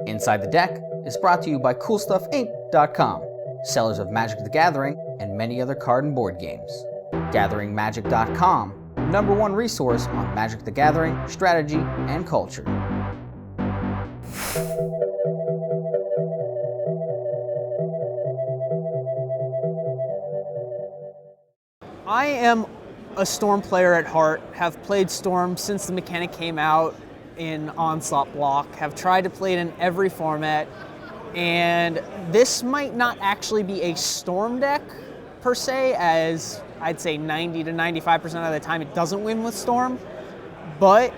Inside the Deck is brought to you by CoolStuffInc.com, sellers of Magic the Gathering and many other card and board games. GatheringMagic.com, #1 resource on Magic the Gathering, strategy, and culture. I am a Storm player at heart, have played Storm since the mechanic came out in Onslaught block, have tried to play it in every format, and this might not actually be a Storm deck per se, as I'd say 90 to 95% of the time it doesn't win with Storm, but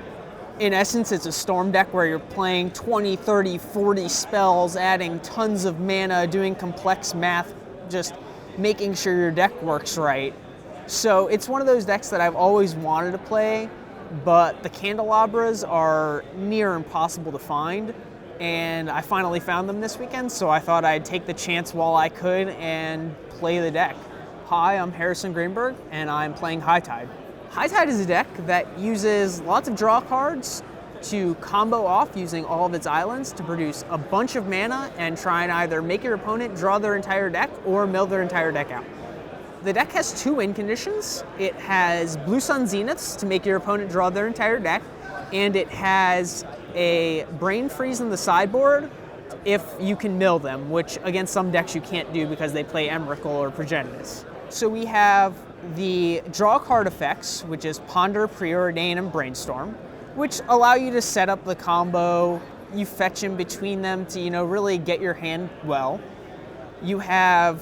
in essence it's a Storm deck where you're playing 20, 30, 40 spells, adding tons of mana, doing complex math, just making sure your deck works right. So it's one of those decks that I've always wanted to play, but the Candelabras are near impossible to find, and I finally found them this weekend, so I thought I'd take the chance while I could and play the deck. Hi, I'm Harrison Greenberg, and I'm playing High Tide. High Tide is a deck that uses lots of draw cards to combo off using all of its islands to produce a bunch of mana and try and either make your opponent draw their entire deck or mill their entire deck out. The deck has 2 win conditions. It has Blue Sun Zeniths to make your opponent draw their entire deck, and it has a Brain Freeze in the sideboard if you can mill them, which against some decks you can't do because they play Emrakul or Progenitus. So we have the draw card effects, which is Ponder, Preordain, and Brainstorm, which allow you to set up the combo. You fetch in between them to, really get your hand well. You have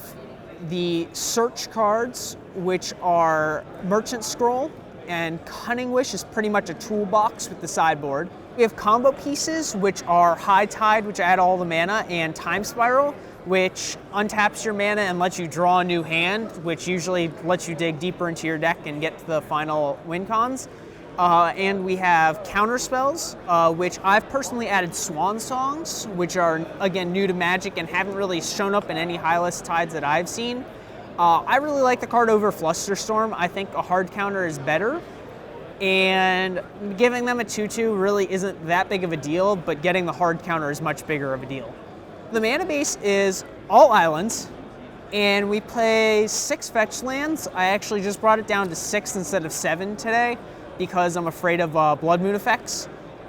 the search cards, which are Merchant Scroll, and Cunning Wish is pretty much a toolbox with the sideboard. We have combo pieces, which are High Tide, which add all the mana, and Time Spiral, which untaps your mana and lets you draw a new hand, which usually lets you dig deeper into your deck and get to the final win cons. And we have counter spells, which I've personally added Swan Songs, which are, again, new to Magic and haven't really shown up in any high-list tides that I've seen. I really like the card over Flusterstorm. I think a hard counter is better, and giving them a 2/2 really isn't that big of a deal, but getting the hard counter is much bigger of a deal. The mana base is all islands, and we play 6 fetch lands. I actually just brought it down to 6 instead of 7 today, because I'm afraid of Blood Moon effects.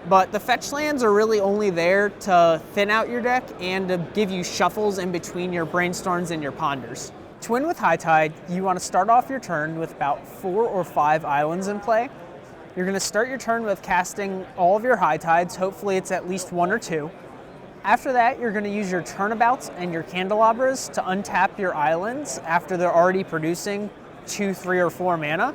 But the fetch lands are really only there to thin out your deck and to give you shuffles in between your Brainstorms and your Ponders. To win with High Tide, you want to start off your turn with about 4 or 5 islands in play. You're going to start your turn with casting all of your High Tides. Hopefully it's at least 1 or 2. After that, you're going to use your Turnabouts and your Candelabras to untap your islands after they're already producing 2, 3, or 4 mana.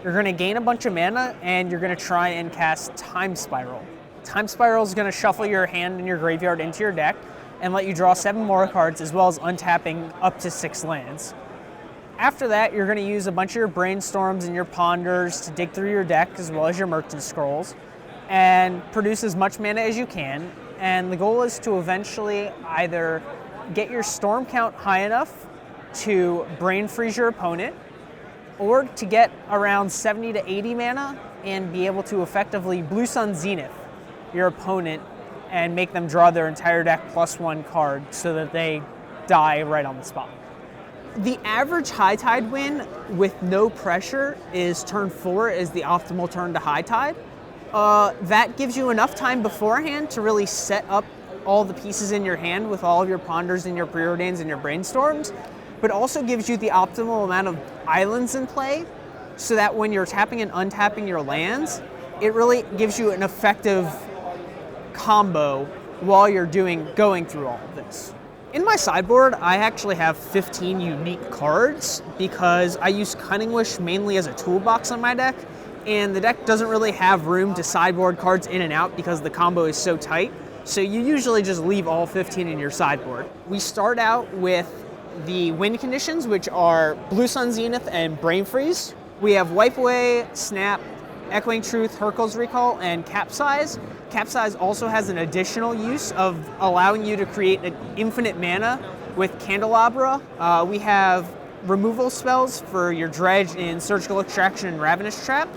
You're going to gain a bunch of mana, and you're going to try and cast Time Spiral. Time Spiral is going to shuffle your hand and your graveyard into your deck and let you draw 7 more cards, as well as untapping up to 6 lands. After that, you're going to use a bunch of your Brainstorms and your Ponders to dig through your deck, as well as your Merchant Scrolls, and produce as much mana as you can. And the goal is to eventually either get your Storm count high enough to Brain Freeze your opponent, or to get around 70 to 80 mana and be able to effectively Blue Sun Zenith your opponent and make them draw their entire deck +1 card so that they die right on the spot. The average High Tide win with no pressure is turn 4 is the optimal turn to High Tide. That gives you enough time beforehand to really set up all the pieces in your hand with all of your Ponders and your Preordains and your Brainstorms, but also gives you the optimal amount of islands in play so that when you're tapping and untapping your lands, it really gives you an effective combo while you're going through all of this. In my sideboard, I actually have 15 unique cards because I use Cunning Wish mainly as a toolbox on my deck, and the deck doesn't really have room to sideboard cards in and out because the combo is so tight, so you usually just leave all 15 in your sideboard. We start out with the win conditions, which are Blue Sun Zenith and Brain Freeze. We have Wipe Away, Snap, Echoing Truth, Hurkyl's Recall, and Capsize. Capsize also has an additional use of allowing you to create an infinite mana with Candelabra. We have removal spells for your Dredge in Surgical Extraction and Ravenous Trap.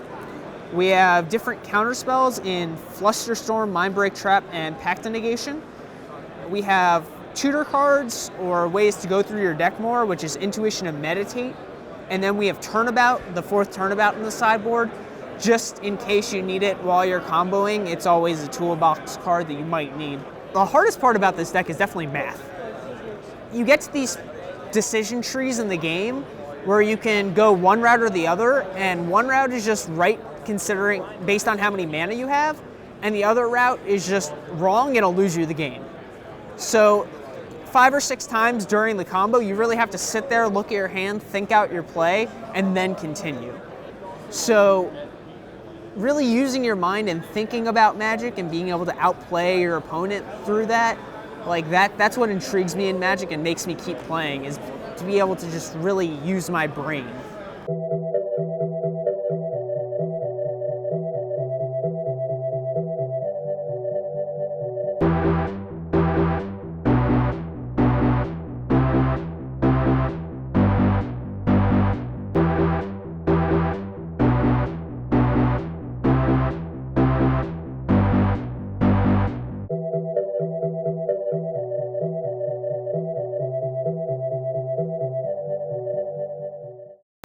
We have different counter spells in Flusterstorm, Mindbreak Trap, and Pact of Negation. we have tutor cards or ways to go through your deck more, which is Intuition and Meditate. And then we have Turnabout, the 4th Turnabout in the sideboard. Just in case you need it while you're comboing, it's always a toolbox card that you might need. The hardest part about this deck is definitely math. You get to these decision trees in the game where you can go one route or the other, and one route is just right considering based on how many mana you have, and the other route is just wrong and it'll lose you the game. So 5 or 6 times during the combo, you really have to sit there, look at your hand, think out your play, and then continue. So really using your mind and thinking about Magic and being able to outplay your opponent through that, that's what intrigues me in Magic and makes me keep playing, is to be able to just really use my brain.